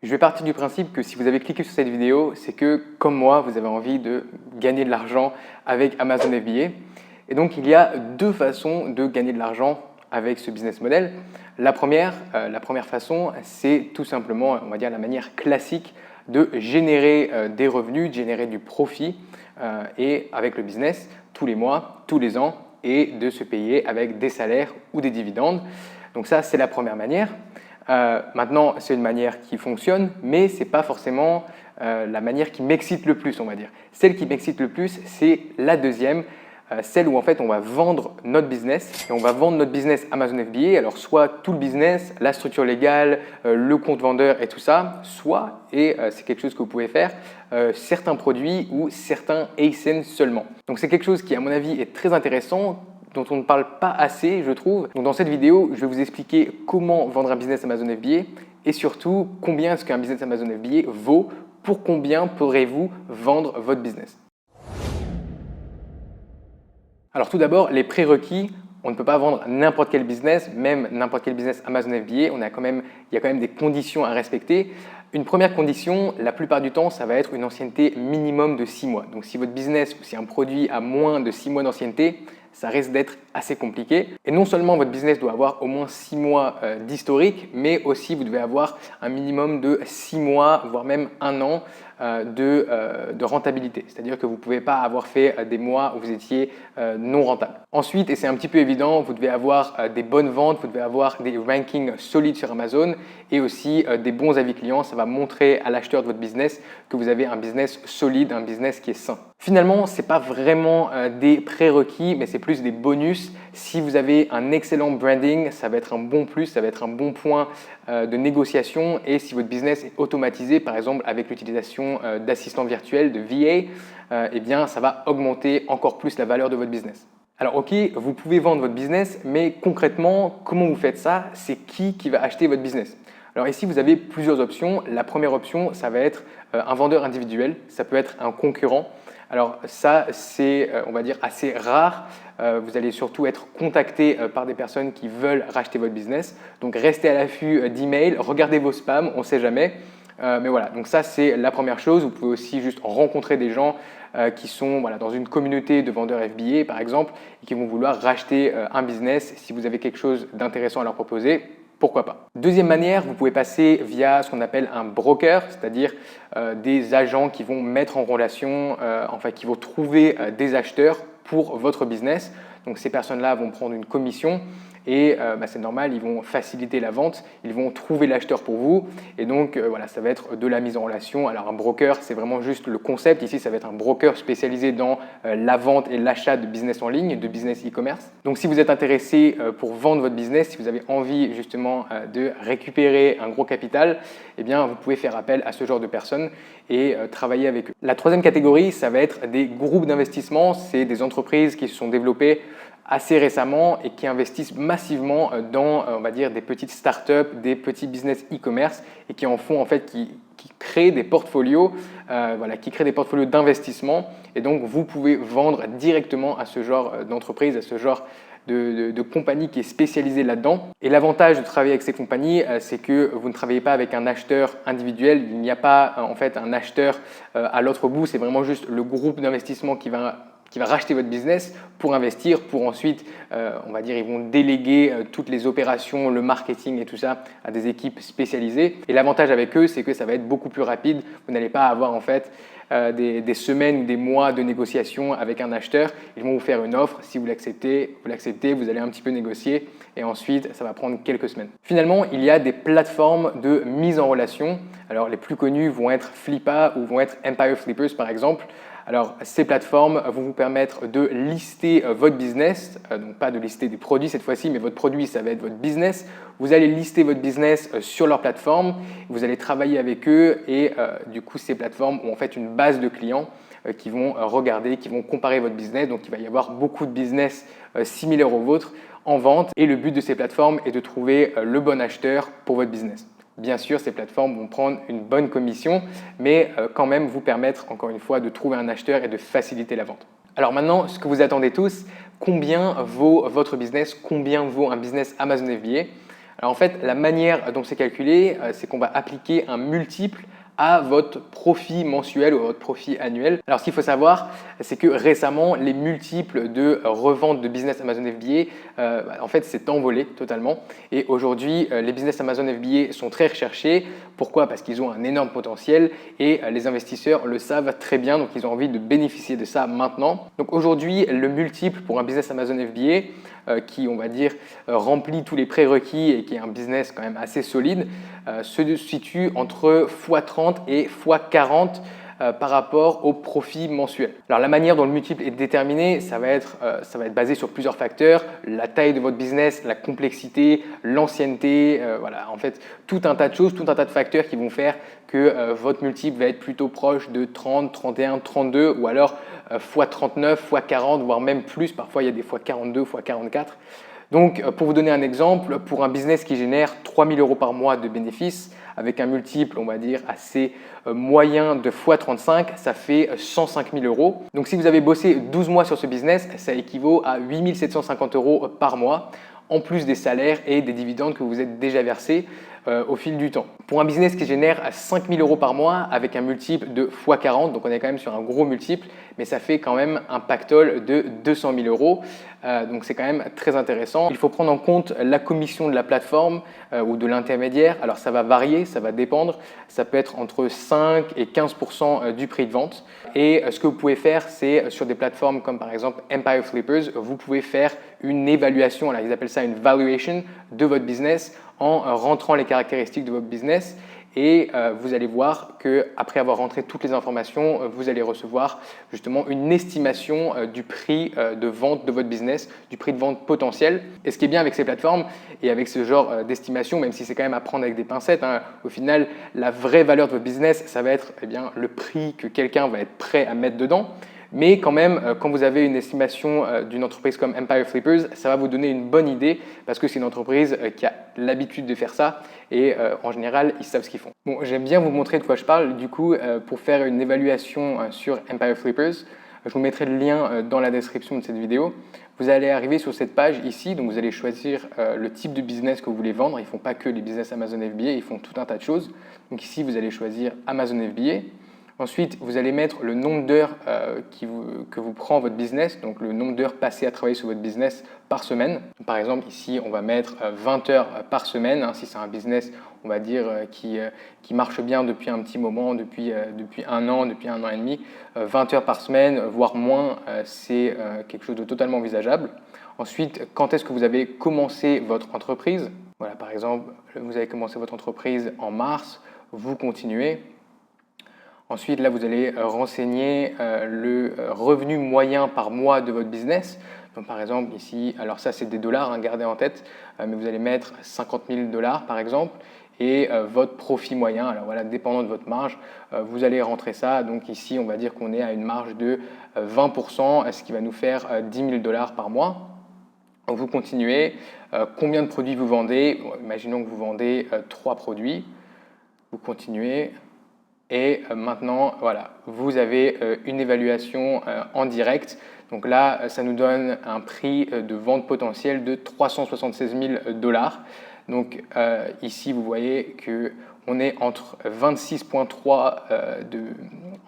Je vais partir du principe que si vous avez cliqué sur cette vidéo, c'est que, comme moi, vous avez envie de gagner de l'argent avec Amazon FBA. Et donc, il y a deux façons de gagner de l'argent avec ce business model. La première façon, c'est tout simplement, on va dire, la manière classique de générer des revenus, de générer du profit et avec le business tous les mois, tous les ans et de se payer avec des salaires ou des dividendes. Donc ça, c'est la première manière. Maintenant, c'est une manière qui fonctionne, mais ce n'est pas forcément la manière qui m'excite le plus, on va dire. Celle qui m'excite le plus, c'est la deuxième, celle où en fait on va vendre notre business et on va vendre notre business Amazon FBA. Alors soit tout le business, la structure légale, le compte vendeur et tout ça, soit, et c'est quelque chose que vous pouvez faire, certains produits ou certains ASIN seulement. Donc c'est quelque chose qui à mon avis est très intéressant, dont on ne parle pas assez, je trouve. Donc dans cette vidéo, je vais vous expliquer comment vendre un business Amazon FBA et surtout combien est-ce qu'un business Amazon FBA vaut, pour combien pourrez-vous vendre votre business. Alors tout d'abord, les prérequis. On ne peut pas vendre n'importe quel business, même n'importe quel business Amazon FBA. Il y a quand même des conditions à respecter. Une première condition, la plupart du temps, ça va être une ancienneté minimum de 6 mois. Donc si votre business ou si un produit a moins de 6 mois d'ancienneté, ça risque d'être assez compliqué. Et non seulement votre business doit avoir au moins 6 mois d'historique, mais aussi vous devez avoir un minimum de 6 mois, voire même 1 an de rentabilité. C'est-à-dire que vous ne pouvez pas avoir fait des mois où vous étiez non rentable. Ensuite, et c'est un petit peu évident, vous devez avoir des bonnes ventes, vous devez avoir des rankings solides sur Amazon et aussi des bons avis clients. Ça va montrer à l'acheteur de votre business que vous avez un business solide, un business qui est sain. Finalement, ce n'est pas vraiment des prérequis, mais c'est plus des bonus. Si vous avez un excellent branding, ça va être un bon plus, ça va être un bon point de négociation. Et si votre business est automatisé, par exemple avec l'utilisation d'assistants virtuels, de VA, eh bien, ça va augmenter encore plus la valeur de votre business. Alors ok, vous pouvez vendre votre business, mais concrètement, comment vous faites ça? C'est qui va acheter votre business? Alors ici, vous avez plusieurs options. La première option, ça va être un vendeur individuel. Ça peut être un concurrent. Alors ça, c'est, on va dire, assez rare. Vous allez surtout être contacté par des personnes qui veulent racheter votre business. Donc restez à l'affût d'emails, regardez vos spams, on ne sait jamais. Mais voilà, donc ça c'est la première chose. Vous pouvez aussi juste rencontrer des gens qui sont dans une communauté de vendeurs FBA par exemple et qui vont vouloir racheter un business. Si vous avez quelque chose d'intéressant à leur proposer, pourquoi pas. Deuxième manière, vous pouvez passer via ce qu'on appelle un broker, c'est-à-dire des agents qui vont mettre en relation, qui vont trouver des acheteurs pour votre business. Donc ces personnes-là vont prendre une commission et c'est normal, ils vont faciliter la vente, ils vont trouver l'acheteur pour vous et donc voilà, ça va être de la mise en relation. Alors un broker, c'est vraiment juste le concept. Ici, ça va être un broker spécialisé dans la vente et l'achat de business en ligne, de business e-commerce. Donc si vous êtes intéressé pour vendre votre business, si vous avez envie justement de récupérer un gros capital, eh bien vous pouvez faire appel à ce genre de personnes et travailler avec eux. La troisième catégorie, ça va être des groupes d'investissement. C'est des entreprises qui se sont développées assez récemment et qui investissent massivement dans, on va dire, des petites startups, des petits business e-commerce et qui en font en fait, qui créent des portfolios, qui créent des portfolios d'investissement. Et donc, vous pouvez vendre directement à ce genre d'entreprise, à ce genre de compagnie qui est spécialisée là-dedans. Et l'avantage de travailler avec ces compagnies, c'est que vous ne travaillez pas avec un acheteur individuel. Il n'y a pas en fait un acheteur à l'autre bout. C'est vraiment juste le groupe d'investissement qui va racheter votre business pour investir, pour ensuite, on va dire, ils vont déléguer toutes les opérations, le marketing et tout ça à des équipes spécialisées. Et l'avantage avec eux, c'est que ça va être beaucoup plus rapide. Vous n'allez pas avoir en fait des semaines ou des mois de négociation avec un acheteur. Ils vont vous faire une offre. Si vous l'acceptez, vous allez un petit peu négocier et ensuite, ça va prendre quelques semaines. Finalement, il y a des plateformes de mise en relation. Alors, les plus connues vont être Flippa ou vont être Empire Flippers par exemple. Alors, ces plateformes vont vous permettre de lister votre business, donc pas de lister des produits cette fois-ci, mais votre produit, ça va être votre business. Vous allez lister votre business sur leur plateforme, vous allez travailler avec eux et du coup, ces plateformes ont en fait une base de clients qui vont regarder, qui vont comparer votre business. Donc, il va y avoir beaucoup de business similaires au vôtre en vente et le but de ces plateformes est de trouver le bon acheteur pour votre business. Bien sûr, ces plateformes vont prendre une bonne commission, mais quand même vous permettre, encore une fois, de trouver un acheteur et de faciliter la vente. Alors maintenant, ce que vous attendez tous, combien vaut votre business? Combien vaut un business Amazon FBA? Alors en fait, la manière dont c'est calculé, c'est qu'on va appliquer un multiple à votre profit mensuel ou à votre profit annuel. Alors ce qu'il faut savoir, c'est que récemment, les multiples de revente de business Amazon FBA, en fait, s'est envolé totalement. Et aujourd'hui, les business Amazon FBA sont très recherchés. Pourquoi? Parce qu'ils ont un énorme potentiel et les investisseurs le savent très bien, donc ils ont envie de bénéficier de ça maintenant. Donc aujourd'hui, le multiple pour un business Amazon FBA, qui, on va dire, remplit tous les prérequis et qui est un business quand même assez solide, se situe entre x30 et x40 par rapport au profit mensuel. Alors la manière dont le multiple est déterminé, ça va être basé sur plusieurs facteurs, la taille de votre business, la complexité, l'ancienneté, voilà, en fait tout un tas de choses, tout un tas de facteurs qui vont faire que votre multiple va être plutôt proche de 30, 31, 32 ou alors x39, x40, voire même plus, parfois il y a des x42, x44. Donc, pour vous donner un exemple, pour un business qui génère 3 000 € par mois de bénéfices, avec un multiple, on va dire, assez moyen de x35, ça fait 105 000 €. Donc, si vous avez bossé 12 mois sur ce business, ça équivaut à 8 750 € par mois, en plus des salaires et des dividendes que vous êtes déjà versés au fil du temps. Pour un business qui génère 5 000 € par mois avec un multiple de x40, donc on est quand même sur un gros multiple, mais ça fait quand même un pactole de 200 000 €. Donc c'est quand même très intéressant. Il faut prendre en compte la commission de la plateforme ou de l'intermédiaire. Alors ça va varier, ça va dépendre. Ça peut être entre 5 et 15% du prix de vente. Et ce que vous pouvez faire, c'est sur des plateformes comme par exemple Empire Flippers, vous pouvez faire une évaluation, alors ils appellent ça une valuation de votre business en rentrant les caractéristiques de votre business. Et vous allez voir qu'après avoir rentré toutes les informations, vous allez recevoir justement une estimation du prix de vente de votre business, du prix de vente potentiel. Et ce qui est bien avec ces plateformes et avec ce genre d'estimation, même si c'est quand même à prendre avec des pincettes, hein, au final, la vraie valeur de votre business, ça va être le prix que quelqu'un va être prêt à mettre dedans. Mais quand même, quand vous avez une estimation d'une entreprise comme Empire Flippers, ça va vous donner une bonne idée parce que c'est une entreprise qui a l'habitude de faire ça et en général, ils savent ce qu'ils font. Bon, j'aime bien vous montrer de quoi je parle. Du coup, pour faire une évaluation sur Empire Flippers, je vous mettrai le lien dans la description de cette vidéo. Vous allez arriver sur cette page ici, donc vous allez choisir le type de business que vous voulez vendre. Ils ne font pas que les business Amazon FBA, ils font tout un tas de choses. Donc ici, vous allez choisir Amazon FBA. Ensuite, vous allez mettre le nombre d'heures que vous prend votre business, donc le nombre d'heures passées à travailler sur votre business par semaine. Par exemple, ici, on va mettre 20 heures par semaine. Hein, si c'est un business, on va dire, qui marche bien depuis un petit moment, depuis un an et demi, 20 heures par semaine, voire moins, c'est quelque chose de totalement envisageable. Ensuite, quand est-ce que vous avez commencé votre entreprise? Voilà, par exemple, vous avez commencé votre entreprise en mars, vous continuez. Ensuite, là, vous allez renseigner le revenu moyen par mois de votre business. Donc, par exemple, ici, alors ça, c'est des dollars, hein, gardez en tête, mais vous allez mettre 50 000 $ par exemple et votre profit moyen. Alors voilà, dépendant de votre marge, vous allez rentrer ça. Donc ici, on va dire qu'on est à une marge de 20%, ce qui va nous faire 10 000 $ par mois. Donc, vous continuez. Combien de produits vous vendez? Bon, imaginons que vous vendez 3 produits. Vous continuez. Et maintenant, voilà, vous avez une évaluation en direct. Donc là, ça nous donne un prix de vente potentiel de 376 000 $. Donc ici, vous voyez qu'on est entre 26,3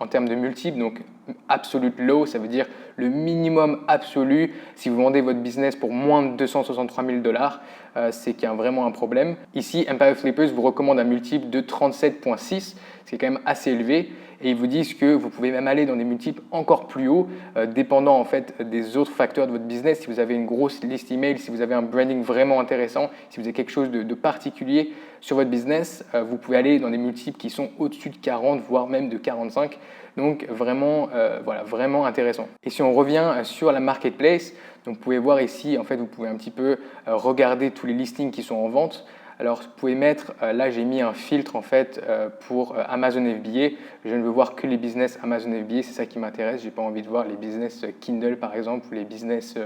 en termes de multiples, donc absolute low, ça veut dire le minimum absolu. Si vous vendez votre business pour moins de 263 000 $, c'est qu'il y a vraiment un problème. Ici, Empire Flippers vous recommande un multiple de 37,6, ce qui est quand même assez élevé. Et ils vous disent que vous pouvez même aller dans des multiples encore plus hauts, dépendant en fait des autres facteurs de votre business. Si vous avez une grosse liste email, si vous avez un branding vraiment intéressant, si vous avez quelque chose de particulier sur votre business, vous pouvez aller dans des multiples qui sont au-dessus de 40, voire même de 45. Donc vraiment, voilà, vraiment intéressant. Et si on revient sur la marketplace, donc vous pouvez voir ici, en fait, vous pouvez un petit peu regarder tous les listings qui sont en vente. Alors, vous pouvez mettre, là j'ai mis un filtre en fait pour Amazon FBA. Je ne veux voir que les business Amazon FBA, c'est ça qui m'intéresse. Je n'ai pas envie de voir les business Kindle par exemple ou les business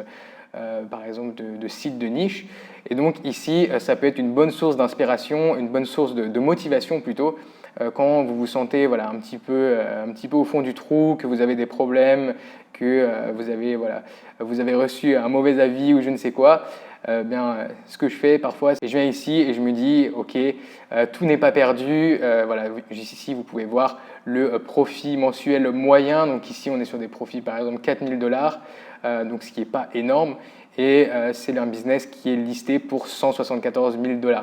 par exemple de sites de niche. Et donc ici, ça peut être une bonne source d'inspiration, une bonne source de motivation plutôt. Quand vous vous sentez voilà, un petit peu au fond du trou, que vous avez des problèmes, que vous avez reçu un mauvais avis ou je ne sais quoi, ce que je fais parfois, c'est que je viens ici et je me dis, ok, tout n'est pas perdu. Voilà, ici, vous pouvez voir le profit mensuel moyen. Donc ici, on est sur des profits, par exemple, 4 000 $, donc ce qui n'est pas énorme. Et c'est un business qui est listé pour 174 000 $.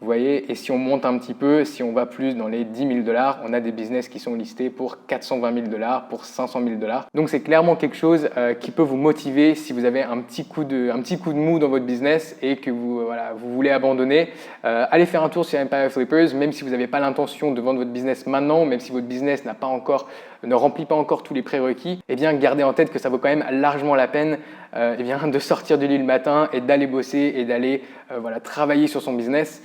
Vous voyez, et si on monte un petit peu, si on va plus dans les 10 000 $, on a des business qui sont listés pour 420 000 $, pour 500 000 $. Donc c'est clairement quelque chose qui peut vous motiver si vous avez un petit coup de mou dans votre business et que vous voulez abandonner. Allez faire un tour sur Empire Flippers, même si vous n'avez pas l'intention de vendre votre business maintenant, même si votre business ne remplit pas encore tous les prérequis, eh bien gardez en tête que ça vaut quand même largement la peine de sortir du lit le matin et d'aller bosser et d'aller travailler sur son business.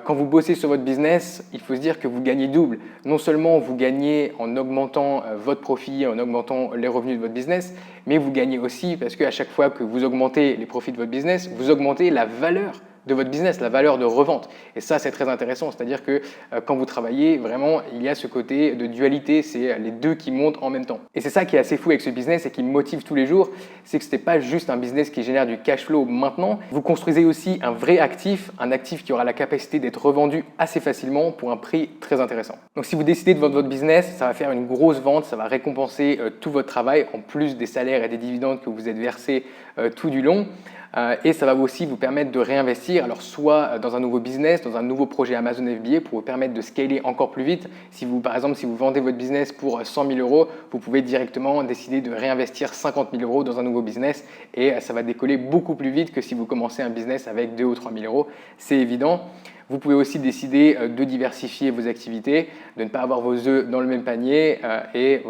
Quand vous bossez sur votre business, il faut se dire que vous gagnez double. Non seulement vous gagnez en augmentant votre profit, en augmentant les revenus de votre business, mais vous gagnez aussi parce qu'à chaque fois que vous augmentez les profits de votre business, vous augmentez la valeur de votre business, la valeur de revente. Et ça, c'est très intéressant. C'est-à-dire que quand vous travaillez, vraiment, il y a ce côté de dualité, c'est les deux qui montent en même temps. Et c'est ça qui est assez fou avec ce business et qui me motive tous les jours, c'est que ce n'est pas juste un business qui génère du cash flow maintenant. Vous construisez aussi un vrai actif, un actif qui aura la capacité d'être revendu assez facilement pour un prix très intéressant. Donc si vous décidez de vendre votre business, ça va faire une grosse vente, ça va récompenser tout votre travail, en plus des salaires et des dividendes que vous êtes versés tout du long. Et ça va aussi vous permettre de réinvestir, alors soit dans un nouveau business, dans un nouveau projet Amazon FBA pour vous permettre de scaler encore plus vite. Par exemple, si vous vendez votre business pour 100 000 €, vous pouvez directement décider de réinvestir 50 000 € dans un nouveau business et ça va décoller beaucoup plus vite que si vous commencez un business avec 2 ou 3 000 €. C'est évident. Vous pouvez aussi décider de diversifier vos activités, de ne pas avoir vos œufs dans le même panier et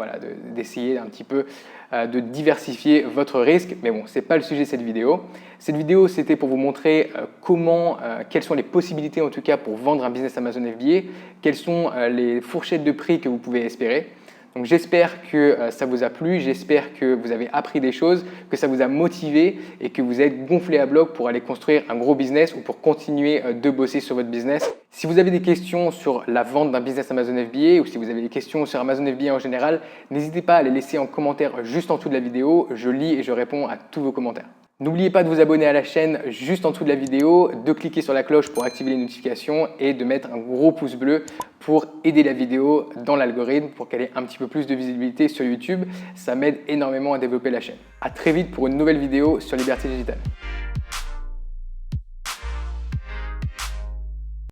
d'essayer un petit peu de diversifier votre risque. Mais bon, ce n'est pas le sujet de cette vidéo. Cette vidéo, c'était pour vous montrer quelles sont les possibilités en tout cas pour vendre un business Amazon FBA, quelles sont les fourchettes de prix que vous pouvez espérer. Donc j'espère que ça vous a plu, j'espère que vous avez appris des choses, que ça vous a motivé et que vous êtes gonflé à bloc pour aller construire un gros business ou pour continuer de bosser sur votre business. Si vous avez des questions sur la vente d'un business Amazon FBA ou si vous avez des questions sur Amazon FBA en général, n'hésitez pas à les laisser en commentaire juste en dessous de la vidéo. Je lis et je réponds à tous vos commentaires. N'oubliez pas de vous abonner à la chaîne juste en dessous de la vidéo, de cliquer sur la cloche pour activer les notifications et de mettre un gros pouce bleu pour aider la vidéo dans l'algorithme pour qu'elle ait un petit peu plus de visibilité sur YouTube. Ça m'aide énormément à développer la chaîne. À très vite pour une nouvelle vidéo sur Liberté Digitale.